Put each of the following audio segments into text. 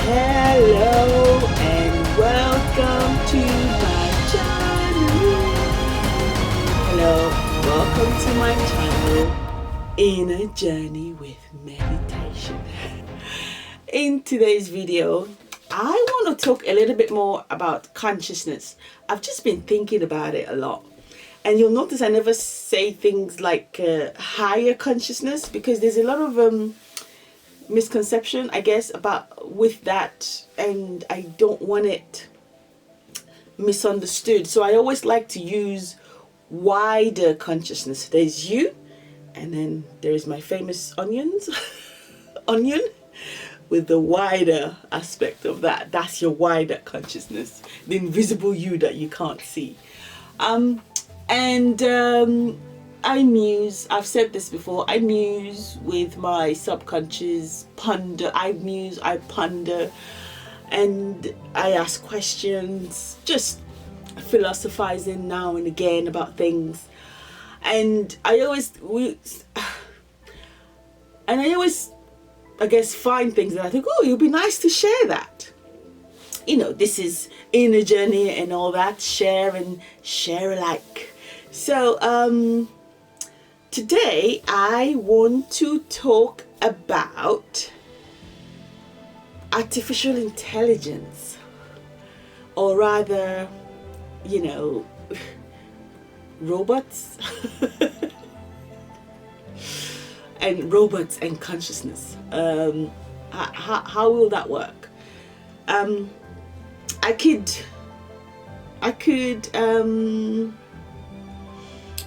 Hello and welcome to my channel. Hello, welcome to my channel, In a Journey with Meditation. In today's video, I want to talk a little bit more about consciousness. I've just been thinking about it a lot. And you'll notice I never say things like higher consciousness, because there's a lot of misconception, I guess, about with that, and I don't want it misunderstood. So I always like to use wider consciousness. There's you, and then there is my famous onion with the wider aspect of that. That's your wider consciousness, the invisible you that you can't see. I muse, I've said this before, I muse with my subconscious, I ponder, and I ask questions, just philosophizing now and again about things. And I always, I guess, find things that I think, oh, it would be nice to share that. You know, this is inner journey and all that, share and share alike. So, today I want to talk about artificial intelligence, or rather, you know, robots and consciousness. How will that work?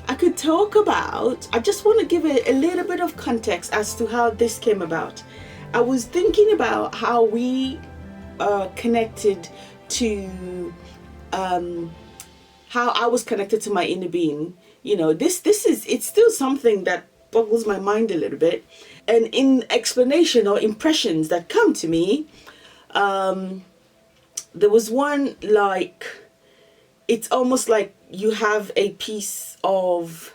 I could talk about, I just want to give a little bit of context as to how this came about. I was thinking about how we are connected to, how I was connected to my inner being. You know, it's still something that boggles my mind a little bit. And in explanation or impressions that come to me, there was one, like, it's almost like you have a piece of,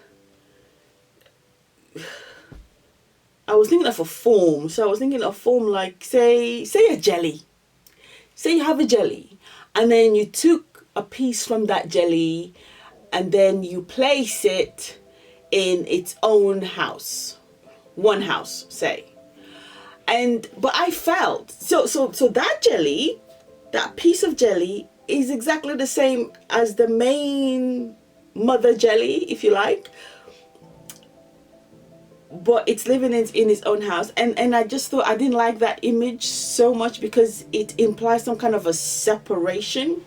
I was thinking of a form. So I was thinking of form like, say a jelly. Say you have a jelly, and then you took a piece from that jelly, and then you place it in its own house, one house, say. But I felt, so that jelly, that piece of jelly is exactly the same as the main mother jelly, if you like, but it's living in its own house. And I just thought I didn't like that image so much, because it implies some kind of a separation,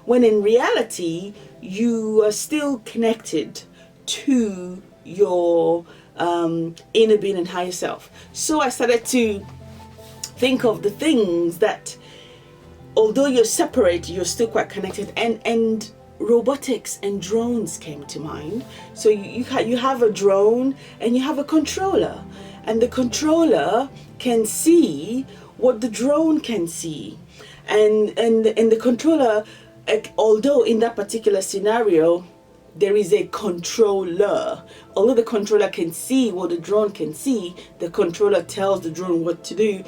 when in reality you are still connected to your inner being and higher self. So I started to think of the things that, although you're separate, you're still quite connected. And robotics and drones came to mind. So you have a drone and you have a controller, and the controller can see what the drone can see, and the controller, although in that particular scenario there is a controller, although the controller can see what the drone can see, the controller tells the drone what to do.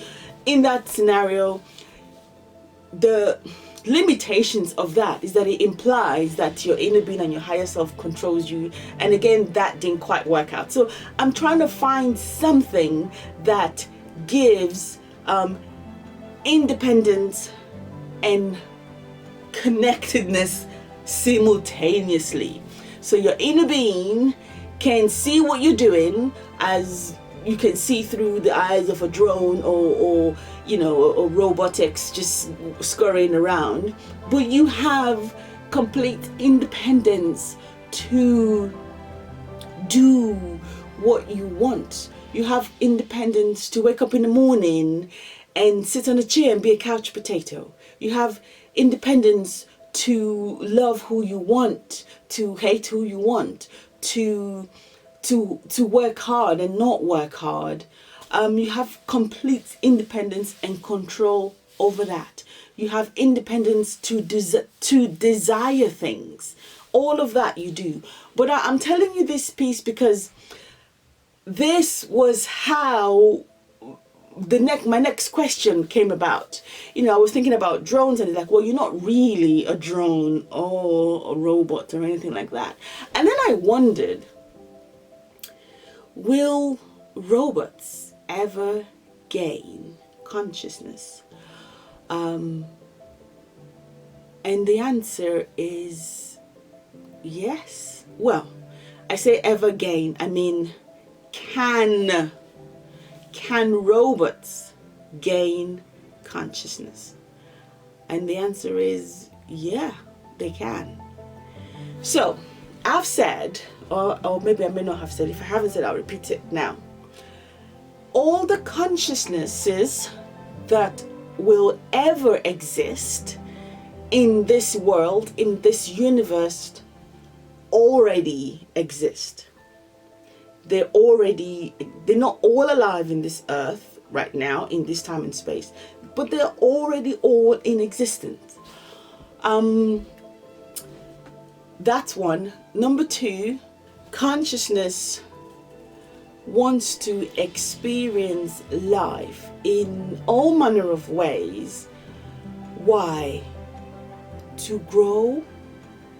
In that scenario, the limitations of that is that it implies that your inner being and your higher self controls you. And again, that didn't quite work out. So I'm trying to find something that gives independence and connectedness simultaneously. So your inner being can see what you're doing, as you can see through the eyes of a drone or you know, or robotics just scurrying around, but you have complete independence to do what you want. You have independence to wake up in the morning and sit on a chair and be a couch potato. You have independence to love who you want, to hate who you want, to work hard and not work hard. You have complete independence and control over that. You have independence to desire things. All of that you do. But I'm telling you this piece because this was how my next question came about. I was thinking about drones, and it's like, well, you're not really a drone or a robot or anything like that. And then I wondered, will robots ever gain consciousness? And the answer is yes. Well, I say ever gain, I mean, can robots gain consciousness? And the answer is yeah, they can. So I've said, or maybe I may not have said, if I haven't said, I'll repeat it now. All the consciousnesses that will ever exist in this world, in this universe, already exist. They're not all alive in this earth right now, in this time and space, but they're already all in existence. That's one. Number two, consciousness wants to experience life in all manner of ways. Why? To grow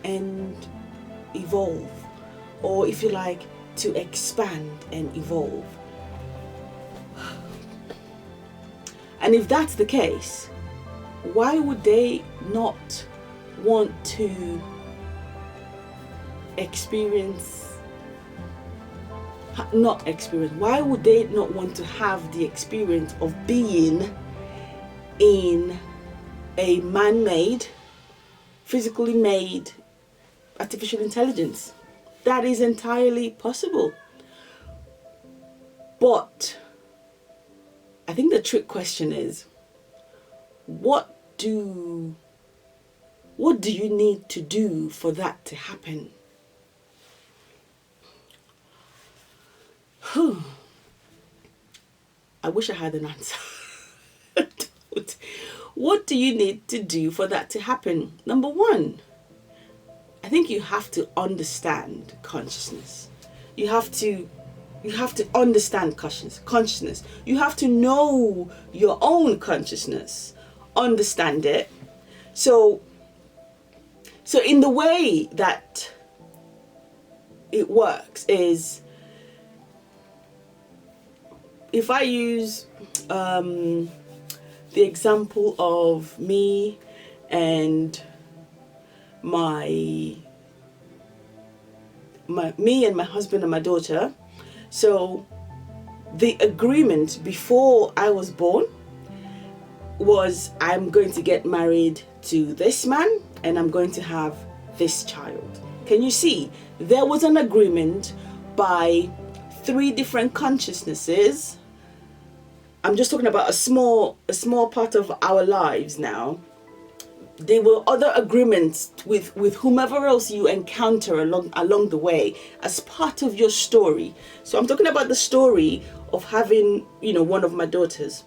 and evolve, or if you like, to expand and evolve. And if that's the case, why would they not want to why would they not want to have the experience of being in a man-made, physically made artificial intelligence? That is entirely possible. But I think the trick question is, what do you need to do for that to happen? I wish I had an answer. What do you need to do for that to happen? Number one, I think you have to understand consciousness. You have to understand consciousness. You have to know your own consciousness, understand it. So in the way that it works is, if I use the example of me and my husband and my daughter. So the agreement before I was born was, I'm going to get married to this man and I'm going to have this child. Can you see? There was an agreement by 3 different consciousnesses. I'm just talking about a small part of our lives now. There were other agreements with whomever else you encounter along the way as part of your story. So I'm talking about the story of having, one of my daughters.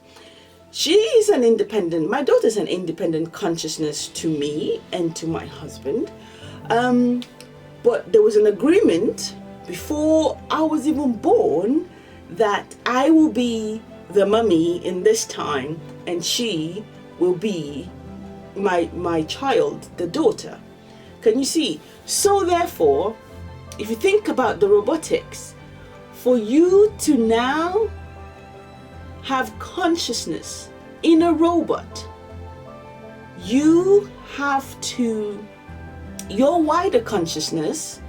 My daughter's an independent consciousness to me and to my husband. But there was an agreement before I was even born that I will be the mummy in this time and she will be my child, the daughter. Can you see? So therefore, if you think about the robotics, for you to now have consciousness in a robot, your wider consciousness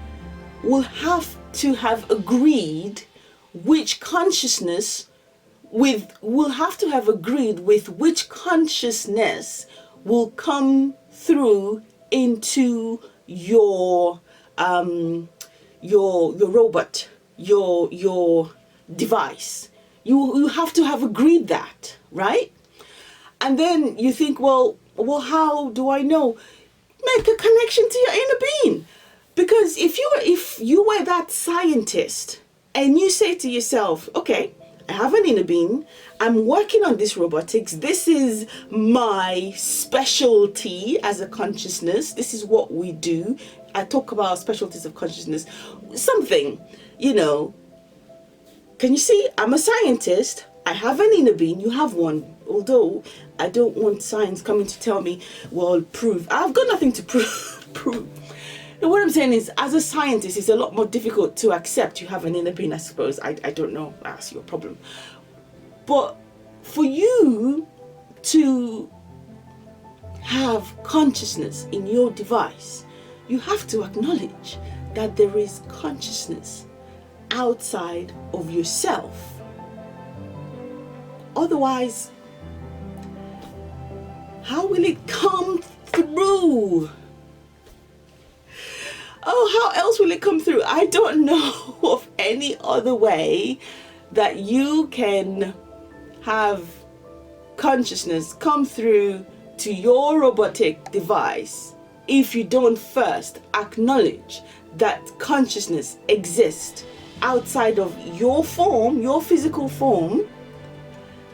will have to have agreed with which consciousness will come through into your robot, your device. You have to have agreed that, right? And then you think, well, how do I know? Make a connection to your inner being. Because if you were that scientist and you say to yourself, okay, I have an inner being, I'm working on this robotics, this is my specialty as a consciousness, this is what we do. I talk about specialties of consciousness, something, can you see? I'm a scientist, I have an inner being, you have one. Although I don't want science coming to tell me, well, prove. I've got nothing to prove. And what I'm saying is, as a scientist, it's a lot more difficult to accept you have an inner being, I suppose. I don't know. That's your problem. But for you to have consciousness in your device, you have to acknowledge that there is consciousness outside of yourself. Otherwise, how will it come through? Oh, how else will it come through? I don't know of any other way that you can have consciousness come through to your robotic device if you don't first acknowledge that consciousness exists outside of your form, your physical form,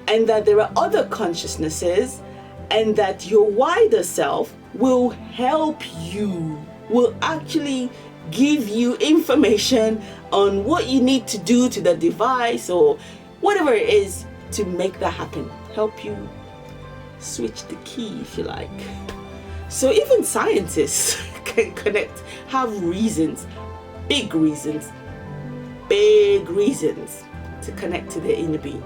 and that there are other consciousnesses, and that your wider self will help you, will actually give you information on what you need to do to the device or whatever it is to make that happen. Help you switch the key, if you like. So even scientists can connect, have reasons, big reasons to connect to their inner being.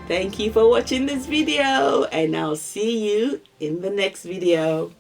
Thank you for watching this video, and I'll see you in the next video.